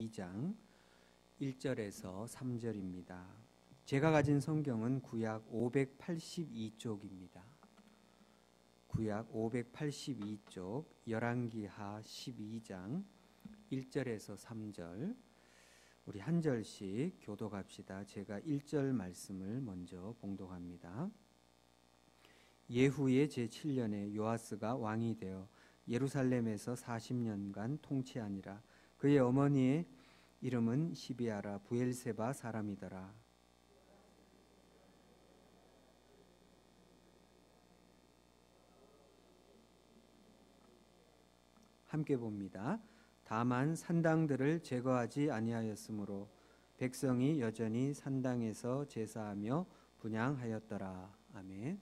2장 1절에서 3절입니다. 제가 가진 성경은 구약 582쪽입니다. 구약 582쪽 열왕기하 12장 1절에서 3절, 우리 한 절씩 교독합시다. 제가 1절 말씀을 먼저 봉독합니다. 예후의 제7년에 요아스가 왕이 되어 예루살렘에서 40년간 통치하니라. 그의 어머니의 이름은 시비아라 부엘세바 사람이더라. 함께 봅니다. 다만 산당들을 제거하지 아니하였으므로 백성이 여전히 산당에서 제사하며 분향하였더라. 아멘.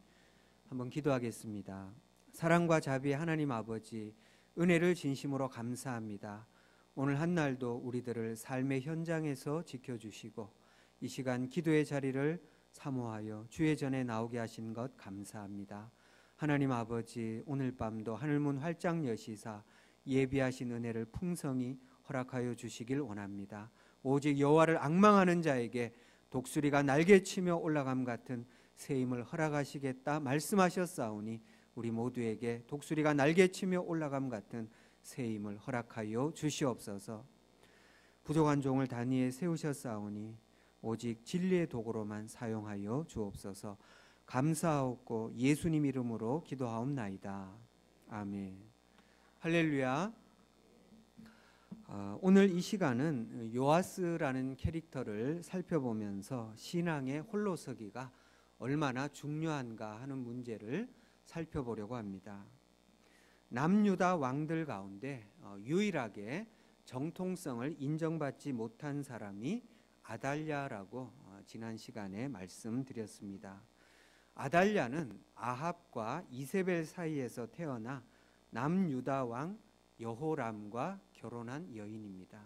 한번 기도하겠습니다. 사랑과 자비의 하나님 아버지, 은혜를 진심으로 감사합니다. 오늘 한날도 우리들을 삶의 현장에서 지켜주시고 이 시간 기도의 자리를 사모하여 주의 전에 나오게 하신 것 감사합니다. 하나님 아버지, 오늘 밤도 하늘문 활짝 여시사 예비하신 은혜를 풍성히 허락하여 주시길 원합니다. 오직 여호와를 앙망하는 자에게 독수리가 날개치며 올라감 같은 새 힘을 허락하시겠다 말씀하셨사오니 우리 모두에게 독수리가 날개치며 올라감 같은 새 힘을 허락하여 주시옵소서. 부족한 종을 단위에 세우셨사오니 오직 진리의 도구로만 사용하여 주옵소서. 감사하옵고 예수님 이름으로 기도하옵나이다. 아멘. 할렐루야. 오늘 이 시간은 요아스라는 캐릭터를 살펴보면서 신앙의 홀로서기가 얼마나 중요한가 하는 문제를 살펴보려고 합니다. 남유다 왕들 가운데 유일하게 정통성을 인정받지 못한 사람이 아달랴라고 지난 시간에 말씀드렸습니다. 아달랴는 아합과 이세벨 사이에서 태어나 남유다 왕 여호람과 결혼한 여인입니다.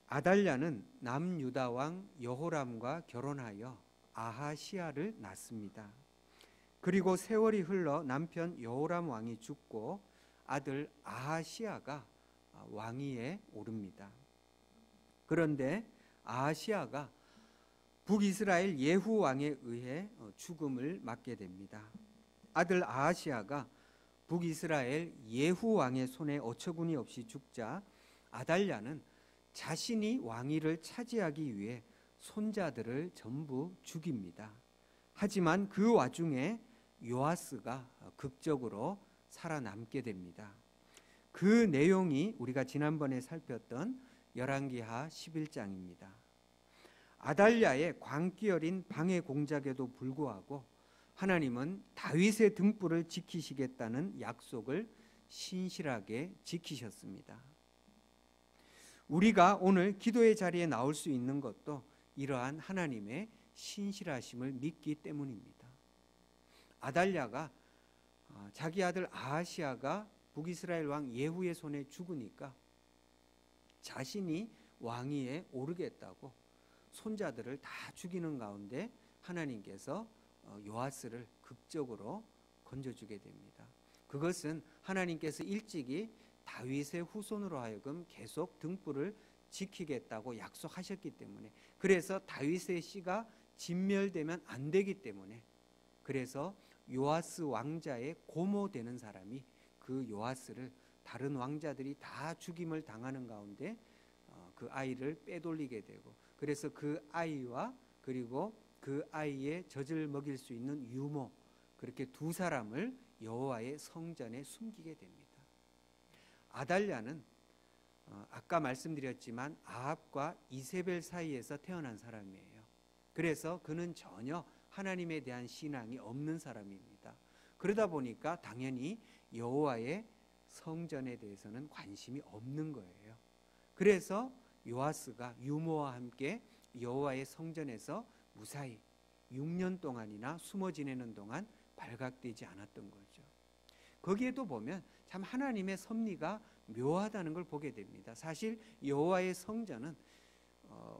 아달랴는 남유다 왕 여호람과 결혼하여 아하시아를 낳습니다. 그리고 세월이 흘러 남편 여호람 왕이 죽고 아들 아하시아가 왕위에 오릅니다. 그런데 아하시아가 북이스라엘 예후 왕에 의해 죽음을 맞게 됩니다. 아들 아하시아가 북이스라엘 예후 왕의 손에 어처구니 없이 죽자 아달랴는 자신이 왕위를 차지하기 위해 손자들을 전부 죽입니다. 하지만 그 와중에 요아스가 극적으로 살아남게 됩니다. 그 내용이 우리가 지난번에 살폈던 열왕기하 11장입니다. 아달랴의 광기 어린 방해 공작에도 불구하고 하나님은 다윗의 등불을 지키시겠다는 약속을 신실하게 지키셨습니다. 우리가 오늘 기도의 자리에 나올 수 있는 것도 이러한 하나님의 신실하심을 믿기 때문입니다. 아달랴가 자기 아들 아하시아가 북이스라엘 왕 예후의 손에 죽으니까 자신이 왕위에 오르겠다고 손자들을 다 죽이는 가운데 하나님께서 요아스를 극적으로 건져주게 됩니다. 그것은 하나님께서 일찍이 다윗의 후손으로 하여금 계속 등불을 지키겠다고 약속하셨기 때문에, 그래서 다윗의 씨가 진멸되면 안 되기 때문에, 그래서 요아스 왕자의 고모되는 사람이 그 요아스를 다른 왕자들이 다 죽임을 당하는 가운데 그 아이를 빼돌리게 되고, 그래서 그 아이와 그리고 그 아이의 젖을 먹일 수 있는 유모, 그렇게 두 사람을 여호와의 성전에 숨기게 됩니다. 아달랴는 아까 말씀드렸지만 아합과 이세벨 사이에서 태어난 사람이에요. 그래서 그는 전혀 하나님에 대한 신앙이 없는 사람입니다. 그러다 보니까 당연히 여호와의 성전에 대해서는 관심이 없는 거예요. 그래서 요아스가 유모와 함께 여호와의 성전에서 무사히 6년 동안이나 숨어 지내는 동안 발각되지 않았던 거죠. 거기에도 보면 참 하나님의 섭리가 묘하다는 걸 보게 됩니다. 사실 여호와의 성전은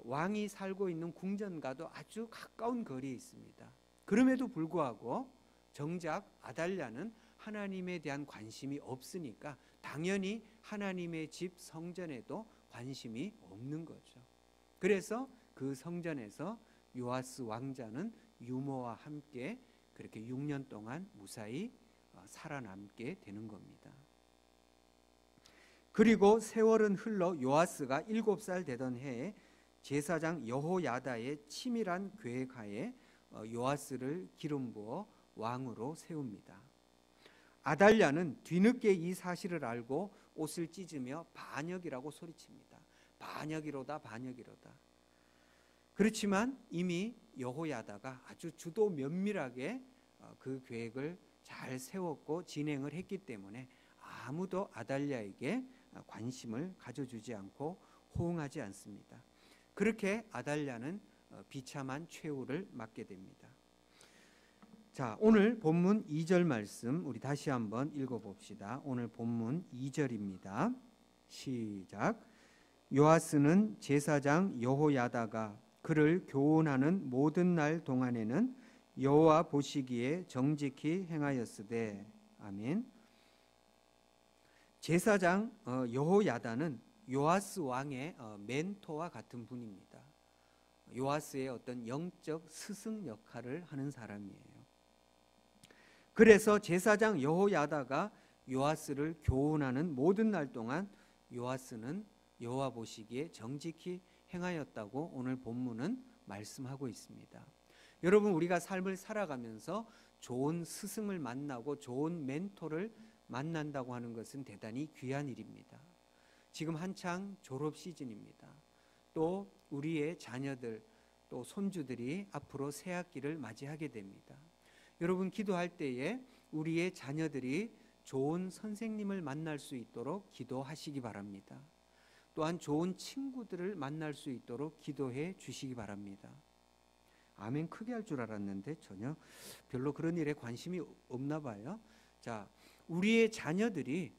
왕이 살고 있는 궁전과도 아주 가까운 거리에 있습니다. 그럼에도 불구하고 정작 아달랴는 하나님에 대한 관심이 없으니까 당연히 하나님의 집 성전에도 관심이 없는 거죠. 그래서 그 성전에서 요아스 왕자는 유모와 함께 그렇게 6년 동안 무사히 살아남게 되는 겁니다. 그리고 세월은 흘러 요아스가 7살 되던 해에 제사장 여호야다의 치밀한 계획하에 요아스를 기름 부어 왕으로 세웁니다. 아달랴는 뒤늦게 이 사실을 알고 옷을 찢으며 반역이라고 소리칩니다. 반역이로다, 반역이로다. 그렇지만 이미 여호야다가 아주 주도 면밀하게 그 계획을 잘 세웠고 진행을 했기 때문에 아무도 아달랴에게 관심을 가져주지 않고 호응하지 않습니다. 그렇게 아달랴는 비참한 최후를 맞게 됩니다. 자, 오늘 본문 2절 말씀 우리 다시 한번 읽어봅시다. 오늘 본문 2절입니다. 시작. 요아스는 제사장 여호야다가 그를 교훈하는 모든 날 동안에는 여호와 보시기에 정직히 행하였으되. 아멘. 제사장 여호야다는 요아스 왕의 멘토와 같은 분입니다. 요아스의 어떤 영적 스승 역할을 하는 사람이에요. 그래서 제사장 여호야다가 요아스를 교훈하는 모든 날 동안 요아스는 여호와 보시기에 정직히 행하였다고 오늘 본문은 말씀하고 있습니다. 여러분, 우리가 삶을 살아가면서 좋은 스승을 만나고 좋은 멘토를 만난다고 하는 것은 대단히 귀한 일입니다. 지금 한창 졸업 시즌입니다. 또 우리의 자녀들, 또 손주들이 앞으로 새 학기를 맞이하게 됩니다. 여러분, 기도할 때에 우리의 자녀들이 좋은 선생님을 만날 수 있도록 기도하시기 바랍니다. 또한 좋은 친구들을 만날 수 있도록 기도해 주시기 바랍니다. 아멘 크게 할 줄 알았는데 전혀 별로 그런 일에 관심이 없나 봐요. 자, 우리의 자녀들이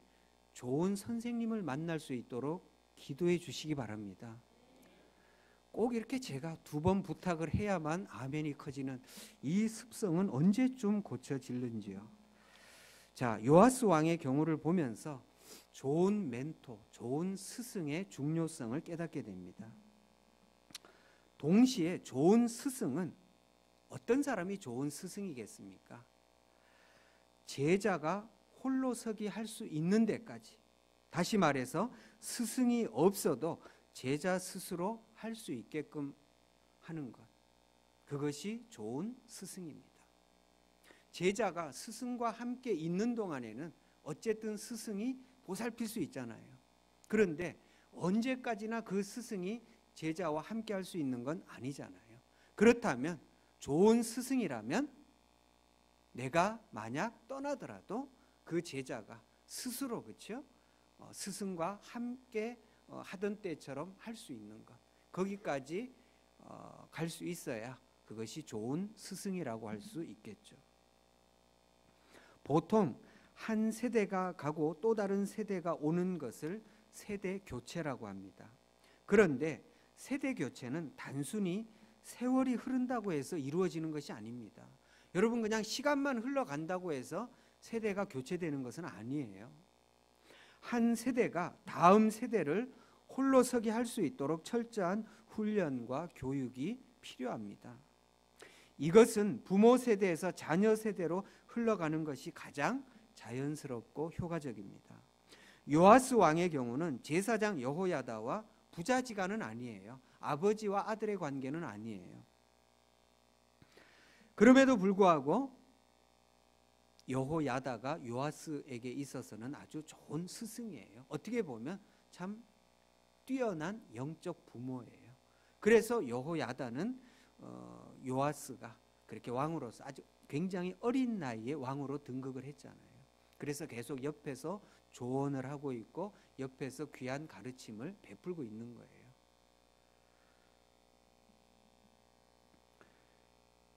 좋은 선생님을 만날 수 있도록 기도해 주시기 바랍니다. 꼭 이렇게 제가 2번 부탁을 해야만 아멘이 커지는 이 습성은 언제쯤 고쳐질는지요. 자, 요아스 왕의 경우를 보면서 좋은 멘토, 좋은 스승의 중요성을 깨닫게 됩니다. 동시에 좋은 스승은 어떤 사람이 좋은 스승이겠습니까? 제자가 홀로서기 할 수 있는 데까지, 다시 말해서 스승이 없어도 제자 스스로 할 수 있게끔 하는 것, 그것이 좋은 스승입니다. 제자가 스승과 함께 있는 동안에는 어쨌든 스승이 보살필 수 있잖아요. 그런데 언제까지나 그 스승이 제자와 함께 할 수 있는 건 아니잖아요. 그렇다면 좋은 스승이라면 내가 만약 떠나더라도 그 제자가 스스로, 그렇죠? 스승과 함께 하던 때처럼 할 수 있는 것, 거기까지 갈 수 있어야 그것이 좋은 스승이라고 할 수 있겠죠. 보통 한 세대가 가고 또 다른 세대가 오는 것을 세대 교체라고 합니다. 그런데 세대 교체는 단순히 세월이 흐른다고 해서 이루어지는 것이 아닙니다. 여러분, 그냥 시간만 흘러간다고 해서 세대가 교체되는 것은 아니에요. 한 세대가 다음 세대를 홀로서기 할 수 있도록 철저한 훈련과 교육이 필요합니다. 이것은 부모 세대에서 자녀 세대로 흘러가는 것이 가장 자연스럽고 효과적입니다. 요아스 왕의 경우는 제사장 여호야다와 부자지간은 아니에요. 아버지와 아들의 관계는 아니에요. 그럼에도 불구하고 여호야다가 요아스에게 있어서는 아주 좋은 스승이에요. 어떻게 보면 참 뛰어난 영적 부모예요. 그래서 여호야다는 요아스가 그렇게 왕으로서 아주 굉장히 어린 나이에 왕으로 등극을 했잖아요. 그래서 계속 옆에서 조언을 하고 있고 옆에서 귀한 가르침을 베풀고 있는 거예요.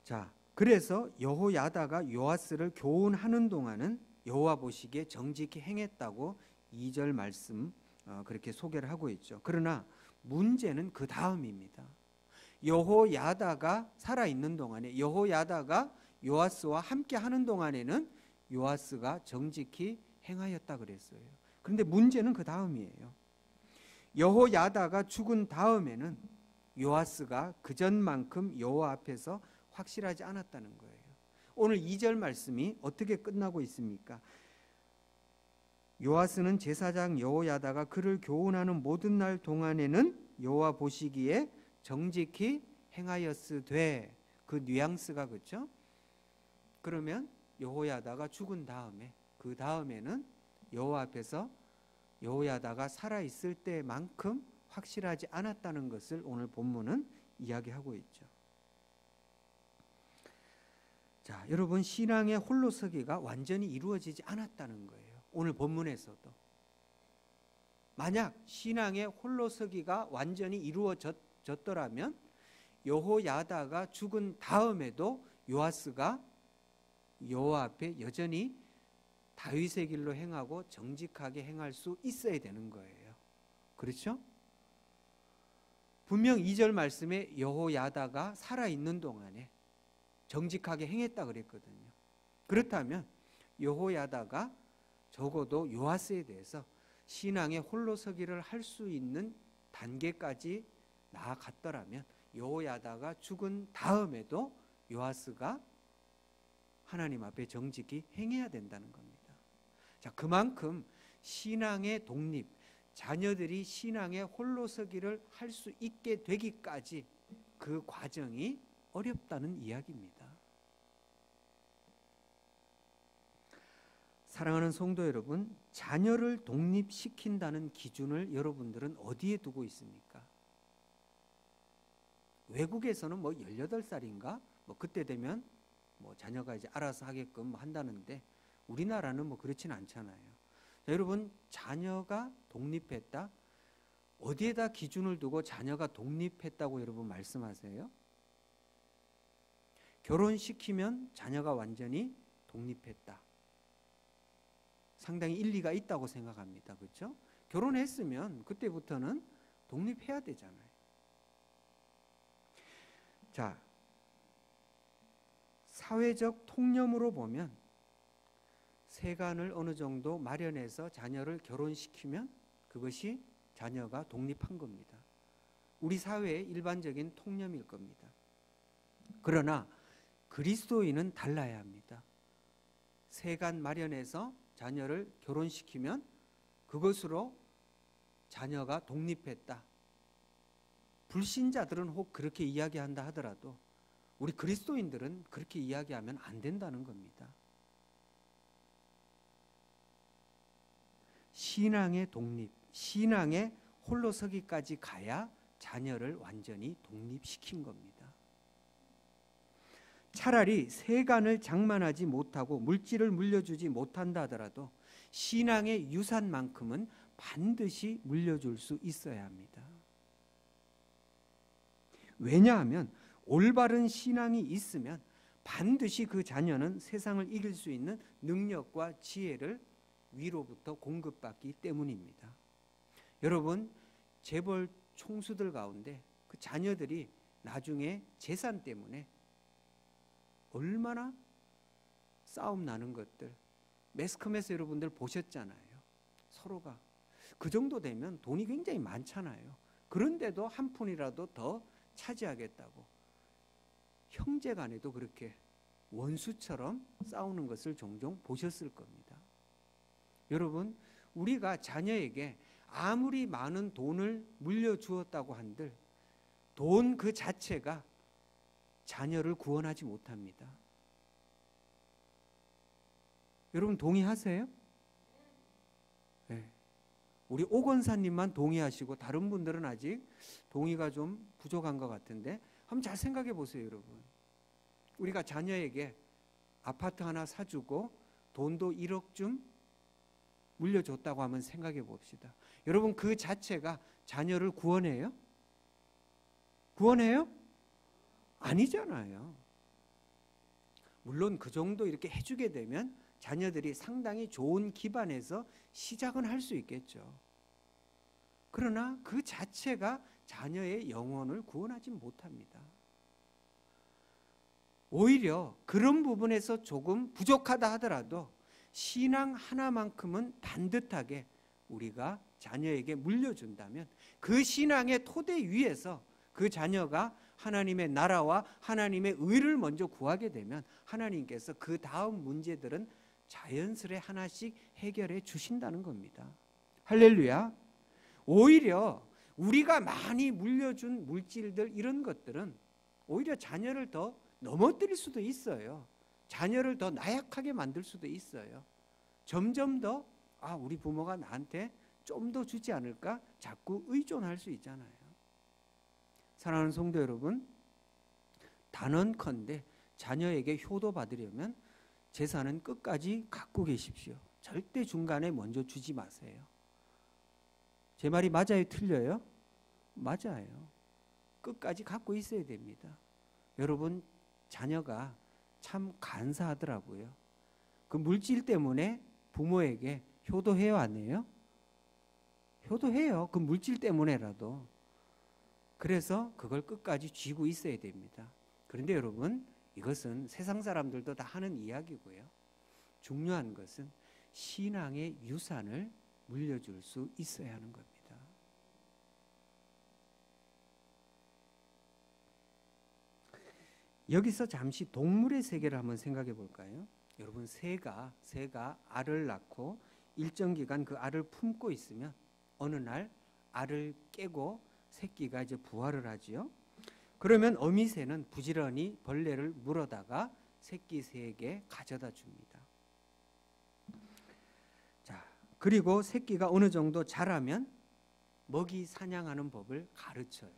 자, 그래서 여호야다가 요아스를 교훈하는 동안은 여호와 보시기에 정직히 행했다고 2절 말씀 그렇게 소개를 하고 있죠. 그러나 문제는 그 다음입니다. 여호야다가 살아있는 동안에, 여호야다가 요아스와 함께 하는 동안에는 요아스가 정직히 행하였다 그랬어요. 그런데 문제는 그 다음이에요. 여호야다가 죽은 다음에는 요아스가 그전만큼 여호와 앞에서 확실하지 않았다는 거예요. 오늘 2절 말씀이 어떻게 끝나고 있습니까? 요아스는 제사장 여호야다가 그를 교훈하는 모든 날 동안에는 여호와 보시기에 정직히 행하였으되, 그 뉘앙스가 그렇죠? 그러면 여호야다가 죽은 다음에, 그 다음에는 여호와 앞에서 여호야다가 살아있을 때만큼 확실하지 않았다는 것을 오늘 본문은 이야기하고 있죠. 자, 여러분, 신앙의 홀로서기가 완전히 이루어지지 않았다는 거예요. 오늘 본문에서도. 만약 신앙의 홀로서기가 완전히 이루어졌더라면 여호야다가 죽은 다음에도 요아스가 여호와 앞에 여전히 다윗의 길로 행하고 정직하게 행할 수 있어야 되는 거예요. 그렇죠? 분명 2절 말씀에 여호야다가 살아있는 동안에 정직하게 행했다 그랬거든요. 그렇다면 여호야다가 적어도 요아스에 대해서 신앙의 홀로서기를 할 수 있는 단계까지 나아갔더라면 여호야다가 죽은 다음에도 요아스가 하나님 앞에 정직히 행해야 된다는 겁니다. 자, 그만큼 신앙의 독립, 자녀들이 신앙의 홀로서기를 할 수 있게 되기까지 그 과정이 어렵다는 이야기입니다. 사랑하는 성도 여러분, 자녀를 독립시킨다는 기준을 여러분들은 어디에 두고 있습니까? 외국에서는 뭐 18살인가? 뭐 그때 되면 뭐 자녀가 이제 알아서 하게끔 한다는데 우리나라는 뭐 그렇진 않잖아요. 자, 여러분, 자녀가 독립했다? 어디에다 기준을 두고 자녀가 독립했다고 여러분 말씀하세요? 결혼시키면 자녀가 완전히 독립했다. 상당히 일리가 있다고 생각합니다. 그렇죠? 결혼했으면 그때부터는 독립해야 되잖아요. 자, 사회적 통념으로 보면 세간을 어느 정도 마련해서 자녀를 결혼시키면 그것이 자녀가 독립한 겁니다. 우리 사회의 일반적인 통념일 겁니다. 그러나 그리스도인은 달라야 합니다. 세간 마련해서 자녀를 결혼시키면 그것으로 자녀가 독립했다. 불신자들은 혹 그렇게 이야기한다 하더라도 우리 그리스도인들은 그렇게 이야기하면 안 된다는 겁니다. 신앙의 독립, 신앙의 홀로서기까지 가야 자녀를 완전히 독립시킨 겁니다. 차라리 세간을 장만하지 못하고 물질을 물려주지 못한다 하더라도 신앙의 유산만큼은 반드시 물려줄 수 있어야 합니다. 왜냐하면 올바른 신앙이 있으면 반드시 그 자녀는 세상을 이길 수 있는 능력과 지혜를 위로부터 공급받기 때문입니다. 여러분, 재벌 총수들 가운데 그 자녀들이 나중에 재산 때문에 얼마나 싸움 나는 것들 매스컴에서 여러분들 보셨잖아요. 서로가 그 정도 되면 돈이 굉장히 많잖아요. 그런데도 한 푼이라도 더 차지하겠다고 형제 간에도 그렇게 원수처럼 싸우는 것을 종종 보셨을 겁니다. 여러분, 우리가 자녀에게 아무리 많은 돈을 물려주었다고 한들 돈 그 자체가 자녀를 구원하지 못합니다. 여러분 동의하세요? 네. 우리 오 권사님만 동의하시고 다른 분들은 아직 동의가 좀 부족한 것 같은데 한번 잘 생각해 보세요, 여러분. 우리가 자녀에게 아파트 하나 사주고 돈도 1억쯤 물려줬다고 하면 생각해 봅시다. 여러분, 그 자체가 자녀를 구원해요? 구원해요? 아니잖아요. 물론 그 정도 이렇게 해주게 되면 자녀들이 상당히 좋은 기반에서 시작은 할 수 있겠죠. 그러나 그 자체가 자녀의 영혼을 구원하지 못합니다. 오히려 그런 부분에서 조금 부족하다 하더라도 신앙 하나만큼은 반듯하게 우리가 자녀에게 물려준다면 그 신앙의 토대 위에서 그 자녀가 하나님의 나라와 하나님의 의를 먼저 구하게 되면 하나님께서 그 다음 문제들은 자연스레 하나씩 해결해 주신다는 겁니다. 할렐루야. 오히려 우리가 많이 물려준 물질들 이런 것들은 오히려 자녀를 더 넘어뜨릴 수도 있어요. 자녀를 더 나약하게 만들 수도 있어요. 점점 더 우리 부모가 나한테 좀 더 주지 않을까 자꾸 의존할 수 있잖아요. 사랑하는 성도 여러분, 단언컨대 자녀에게 효도 받으려면 재산은 끝까지 갖고 계십시오. 절대 중간에 먼저 주지 마세요. 제 말이 맞아요? 틀려요? 맞아요. 끝까지 갖고 있어야 됩니다. 여러분, 자녀가 참 간사하더라고요. 그 물질 때문에 부모에게 효도해요, 안 해요? 효도해요. 그 물질 때문에라도. 그래서 그걸 끝까지 쥐고 있어야 됩니다. 그런데 여러분, 이것은 세상 사람들도 다 하는 이야기고요. 중요한 것은 신앙의 유산을 물려줄 수 있어야 하는 겁니다. 여기서 잠시 동물의 세계를 한번 생각해 볼까요? 여러분, 새가 알을 낳고 일정 기간 그 알을 품고 있으면 어느 날 알을 깨고 새끼가 이제 부화를 하지요. 그러면 어미새는 부지런히 벌레를 물어다가 새끼 새에게 가져다 줍니다. 자, 그리고 새끼가 어느 정도 자라면 먹이 사냥하는 법을 가르쳐요.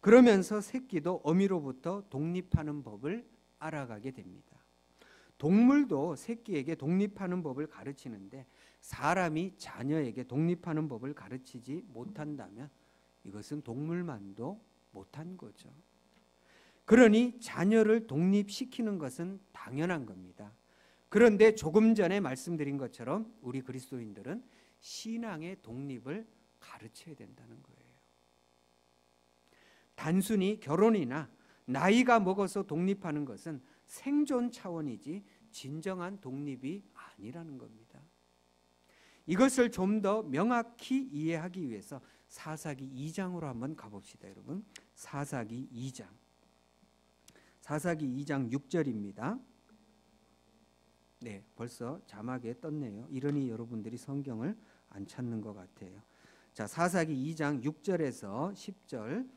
그러면서 새끼도 어미로부터 독립하는 법을 알아가게 됩니다. 동물도 새끼에게 독립하는 법을 가르치는데 사람이 자녀에게 독립하는 법을 가르치지 못한다면 이것은 동물만도 못한 거죠. 그러니 자녀를 독립시키는 것은 당연한 겁니다. 그런데 조금 전에 말씀드린 것처럼 우리 그리스도인들은 신앙의 독립을 가르쳐야 된다는 거예요. 단순히 결혼이나 나이가 먹어서 독립하는 것은 생존 차원이지 진정한 독립이 아니라는 겁니다. 이것을 좀 더 명확히 이해하기 위해서 사사기 2장으로 한번 가봅시다, 여러분. 사사기 2장. 사사기 2장 6절입니다. 네, 벌써 자막에 떴네요. 이러니 여러분들이 성경을 안 찾는 것 같아요. 자, 사사기 2장 6절에서 10절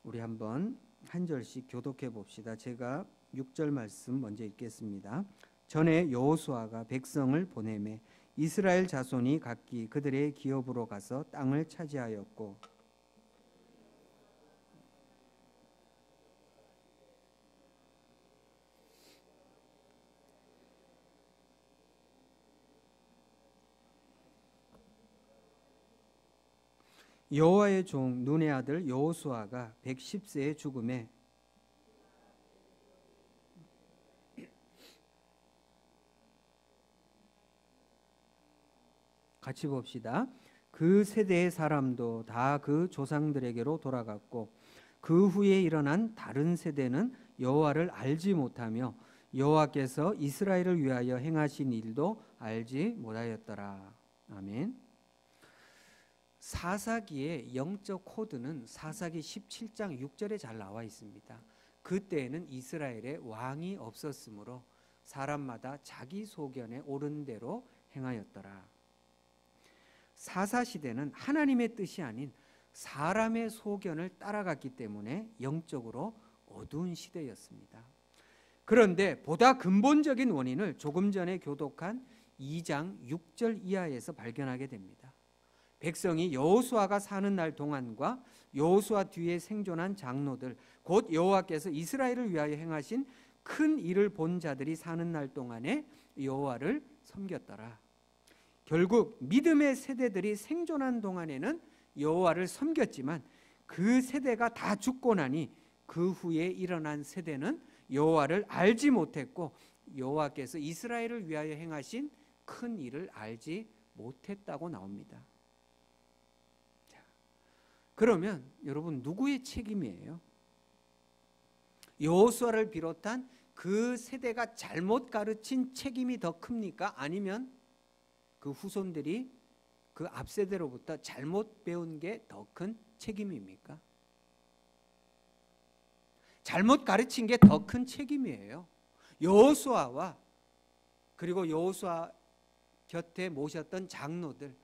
우리 한번 한 절씩 교독해 봅시다. 제가 6절 말씀 먼저 읽겠습니다. 전에 여호수아가 백성을 보내매 이스라엘 자손이 각기 그들의 기업으로 가서 땅을 차지하였고 여호와의 종 눈의 아들 여호수아가 110세에 죽음에 같이 봅시다. 그 세대의 사람도 다 그 조상들에게로 돌아갔고 그 후에 일어난 다른 세대는 여호와를 알지 못하며 여호와께서 이스라엘을 위하여 행하신 일도 알지 못하였더라. 아멘. 사사기의 영적 코드는 사사기 17장 6절에 잘 나와 있습니다. 그때에는 이스라엘에 왕이 없었으므로 사람마다 자기 소견에 옳은 대로 행하였더라. 사사시대는 하나님의 뜻이 아닌 사람의 소견을 따라갔기 때문에 영적으로 어두운 시대였습니다. 그런데 보다 근본적인 원인을 조금 전에 교독한 2장 6절 이하에서 발견하게 됩니다. 백성이 여호수아가 사는 날 동안과 여호수아 뒤에 생존한 장로들, 곧 여호와께서 이스라엘을 위하여 행하신 큰 일을 본 자들이 사는 날 동안에 여호와를 섬겼더라. 결국 믿음의 세대들이 생존한 동안에는 여호와를 섬겼지만 그 세대가 다 죽고 나니 그 후에 일어난 세대는 여호와를 알지 못했고 여호와께서 이스라엘을 위하여 행하신 큰 일을 알지 못했다고 나옵니다. 자, 그러면 여러분 누구의 책임이에요? 여호수아를 비롯한 그 세대가 잘못 가르친 책임이 더 큽니까? 아니면 그 후손들이 그 앞세대로부터 잘못 배운 게 더 큰 책임입니까? 잘못 가르친 게 더 큰 책임이에요. 여호수아와 그리고 여호수아 곁에 모셨던 장로들,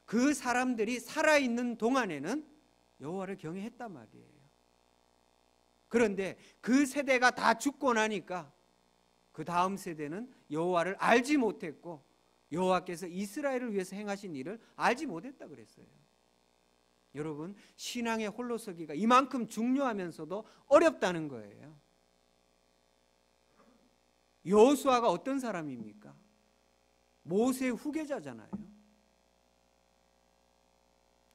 그 사람들이 살아있는 동안에는 여호와를 경외했단 말이에요. 그런데 그 세대가 다 죽고 나니까 그 다음 세대는 여호와를 알지 못했고 여호와께서 이스라엘을 위해서 행하신 일을 알지 못했다 그랬어요. 여러분, 신앙의 홀로서기가 이만큼 중요하면서도 어렵다는 거예요. 여호수아가 어떤 사람입니까? 모세의 후계자잖아요.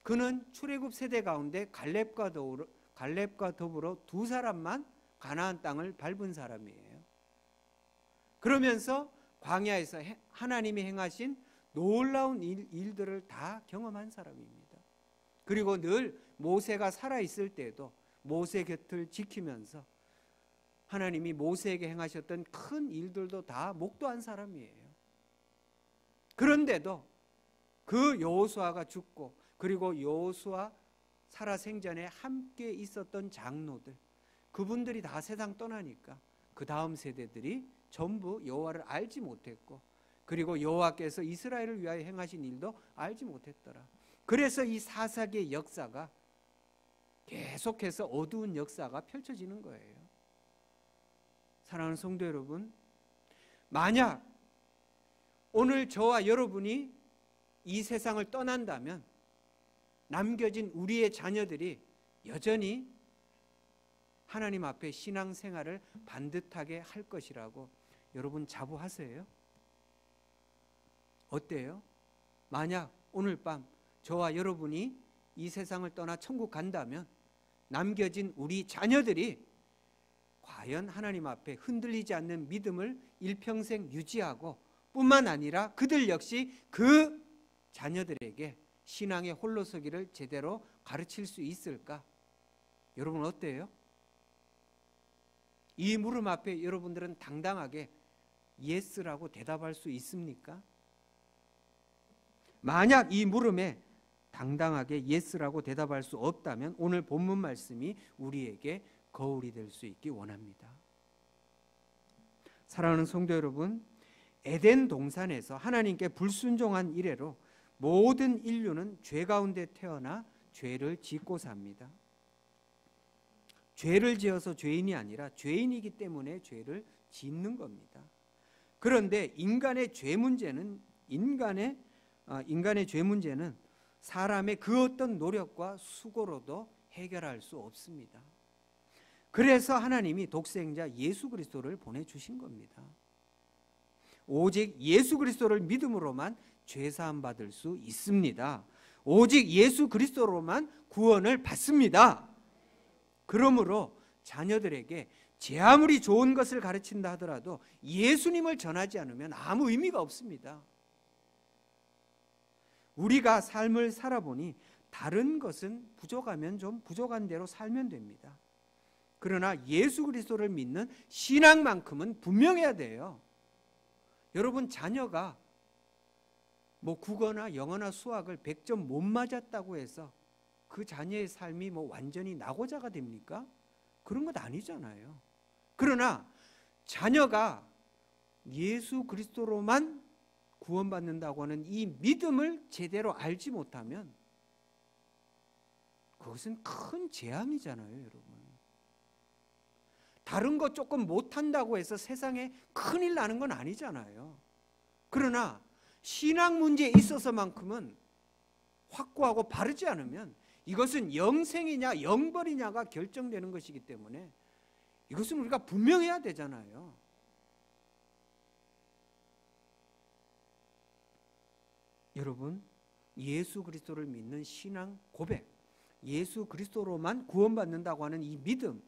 그는 출애굽 세대 가운데 갈렙과 더불어 두 사람만 가나안 땅을 밟은 사람이에요. 그러면서 광야에서 하나님이 행하신 놀라운 일들을 다 경험한 사람입니다. 그리고 늘 모세가 살아있을 때도 모세 곁을 지키면서 하나님이 모세에게 행하셨던 큰 일들도 다 목도한 사람이에요. 그런데도 그 여호수아가 죽고 그리고 여호수아 살아생전에 함께 있었던 장로들, 그분들이 다 세상 떠나니까 그 다음 세대들이 전부 여호와를 알지 못했고 그리고 여호와께서 이스라엘을 위하여 행하신 일도 알지 못했더라. 그래서 이 사사기의 역사가 계속해서 어두운 역사가 펼쳐지는 거예요. 사랑하는 성도 여러분, 만약 오늘 저와 여러분이 이 세상을 떠난다면 남겨진 우리의 자녀들이 여전히 하나님 앞에 신앙생활을 반듯하게 할 것이라고 여러분 자부하세요? 어때요? 만약 오늘 밤 저와 여러분이 이 세상을 떠나 천국 간다면 남겨진 우리 자녀들이 과연 하나님 앞에 흔들리지 않는 믿음을 일평생 유지하고 뿐만 아니라 그들 역시 그 자녀들에게 신앙의 홀로서기를 제대로 가르칠 수 있을까? 여러분 어때요? 이 물음 앞에 여러분들은 당당하게 예스라고 대답할 수 있습니까? 만약 이 물음에 당당하게 예스라고 대답할 수 없다면 오늘 본문 말씀이 우리에게 거울이 될 수 있기 원합니다. 사랑하는 성도 여러분, 에덴 동산에서 하나님께 불순종한 이래로 모든 인류는 죄 가운데 태어나 죄를 짓고 삽니다. 죄를 지어서 죄인이 아니라 죄인이기 때문에 죄를 짓는 겁니다. 그런데 인간의 죄 문제는 사람의 그 어떤 노력과 수고로도 해결할 수 없습니다. 그래서 하나님이 독생자 예수 그리스도를 보내주신 겁니다. 오직 예수 그리스도를 믿음으로만 죄사함 받을 수 있습니다. 오직 예수 그리스도로만 구원을 받습니다. 그러므로 자녀들에게 제 아무리 좋은 것을 가르친다 하더라도 예수님을 전하지 않으면 아무 의미가 없습니다. 우리가 삶을 살아보니 다른 것은 부족하면 좀 부족한 대로 살면 됩니다. 그러나 예수 그리스도를 믿는 신앙만큼은 분명해야 돼요. 여러분, 자녀가 국어나 영어나 수학을 100점 못 맞았다고 해서 그 자녀의 삶이 완전히 낙오자가 됩니까? 그런 것 아니잖아요. 그러나 자녀가 예수 그리스도로만 구원받는다고 하는 이 믿음을 제대로 알지 못하면 그것은 큰 재앙이잖아요, 여러분. 다른 거 조금 못한다고 해서 세상에 큰일 나는 건 아니잖아요. 그러나 신앙 문제에 있어서만큼은 확고하고 바르지 않으면 이것은 영생이냐 영벌이냐가 결정되는 것이기 때문에 이것은 우리가 분명해야 되잖아요. 여러분, 예수 그리스도를 믿는 신앙 고백, 예수 그리스도로만 구원받는다고 하는 이 믿음,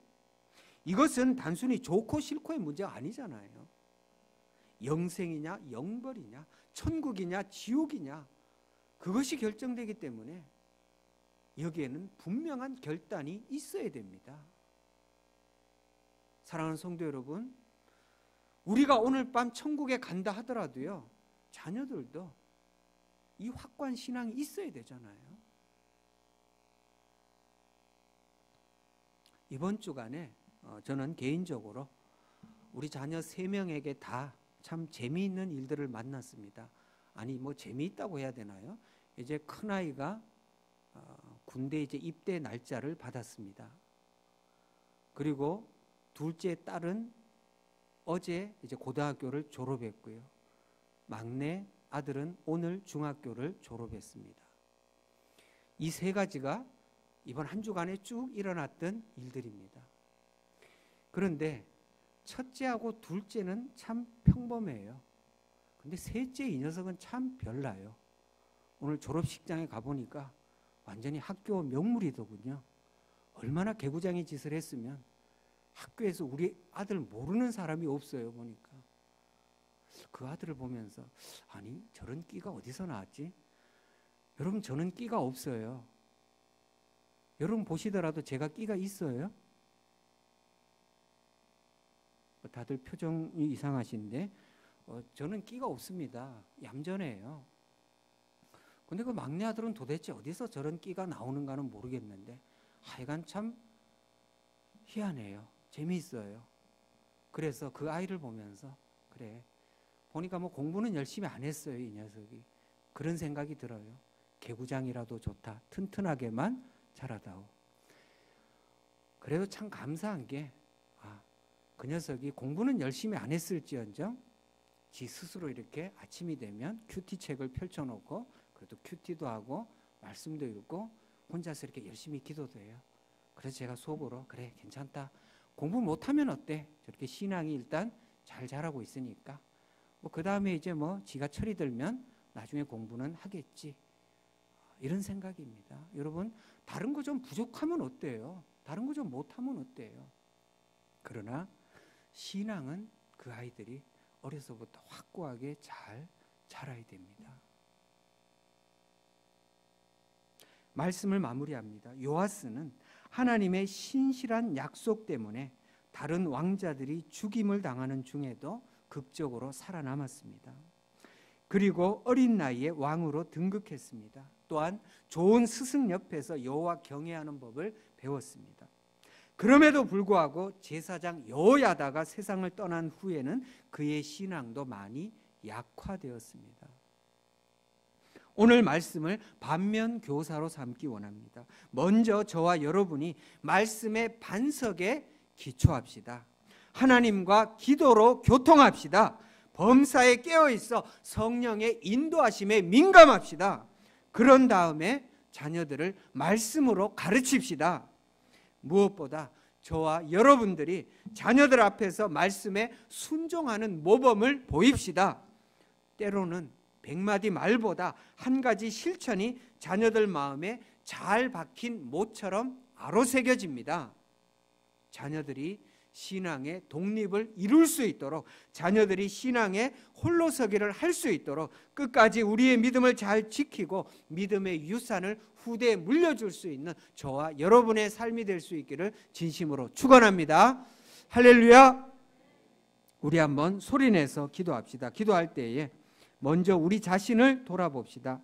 이것은 단순히 좋고 싫고의 문제가 아니잖아요. 영생이냐 영벌이냐 천국이냐 지옥이냐 그것이 결정되기 때문에 여기에는 분명한 결단이 있어야 됩니다. 사랑하는 성도 여러분, 우리가 오늘 밤 천국에 간다 하더라도요, 자녀들도 이 확고한 신앙이 있어야 되잖아요. 이번 주간에 저는 개인적으로 우리 자녀 3명에게 다 참 재미있는 일들을 만났습니다. 아니 뭐 재미있다고 해야 되나요? 이제 큰아이가 군대 이제 입대 날짜를 받았습니다. 그리고 둘째 딸은 어제 이제 고등학교를 졸업했고요. 막내 아들은 오늘 중학교를 졸업했습니다. 이 3가지가 이번 한 주간에 쭉 일어났던 일들입니다. 그런데 첫째하고 둘째는 참 평범해요. 근데 셋째 이 녀석은 참 별나요. 오늘 졸업식장에 가보니까 완전히 학교 명물이더군요. 얼마나 개구장이 짓을 했으면 학교에서 우리 아들 모르는 사람이 없어요. 보니까 그 아들을 보면서 아니 저런 끼가 어디서 나왔지? 여러분 저는 끼가 없어요. 여러분 보시더라도 제가 끼가 있어요? 다들 표정이 이상하신데 저는 끼가 없습니다. 얌전해요. 근데 그 막내 아들은 도대체 어디서 저런 끼가 나오는가는 모르겠는데 하여간 참 희한해요. 재미있어요. 그래서 그 아이를 보면서 그래 보니까 뭐 공부는 열심히 안 했어요. 이 녀석이. 그런 생각이 들어요. 개구장이라도 좋다. 튼튼하게만 자라다오. 그래도 참 감사한 게 그 녀석이 공부는 열심히 안 했을지언정 지 스스로 이렇게 아침이 되면 큐티 책을 펼쳐놓고 그래도 큐티도 하고 말씀도 읽고 혼자서 이렇게 열심히 기도도 해요. 그래서 제가 속으로 그래 괜찮다. 공부 못하면 어때? 저렇게 신앙이 일단 잘 자라고 있으니까 뭐 그 다음에 이제 뭐 지가 철이 들면 나중에 공부는 하겠지. 이런 생각입니다. 여러분 다른 거 좀 부족하면 어때요? 다른 거 좀 못하면 어때요? 그러나 신앙은 그 아이들이 어려서부터 확고하게 잘 자라야 됩니다. 말씀을 마무리합니다. 요아스는 하나님의 신실한 약속 때문에 다른 왕자들이 죽임을 당하는 중에도 극적으로 살아남았습니다. 그리고 어린 나이에 왕으로 등극했습니다. 또한 좋은 스승 옆에서 여호와 경외하는 법을 배웠습니다. 그럼에도 불구하고 제사장 여호야다가 세상을 떠난 후에는 그의 신앙도 많이 약화되었습니다. 오늘 말씀을 반면 교사로 삼기 원합니다. 먼저 저와 여러분이 말씀의 반석에 기초합시다. 하나님과 기도로 교통합시다. 범사에 깨어있어 성령의 인도하심에 민감합시다. 그런 다음에 자녀들을 말씀으로 가르칩시다. 무엇보다 저와 여러분들이 자녀들 앞에서 말씀에 순종하는 모범을 보입시다. 때로는 100마디 말보다 한 가지 실천이 자녀들 마음에 잘 박힌 못처럼 아로새겨집니다. 자녀들이 신앙의 독립을 이룰 수 있도록, 자녀들이 신앙의 홀로서기를 할 수 있도록 끝까지 우리의 믿음을 잘 지키고 믿음의 유산을 후대에 물려줄 수 있는 저와 여러분의 삶이 될 수 있기를 진심으로 축원합니다. 할렐루야. 우리 한번 소리내서 기도합시다. 기도할 때에 먼저 우리 자신을 돌아봅시다.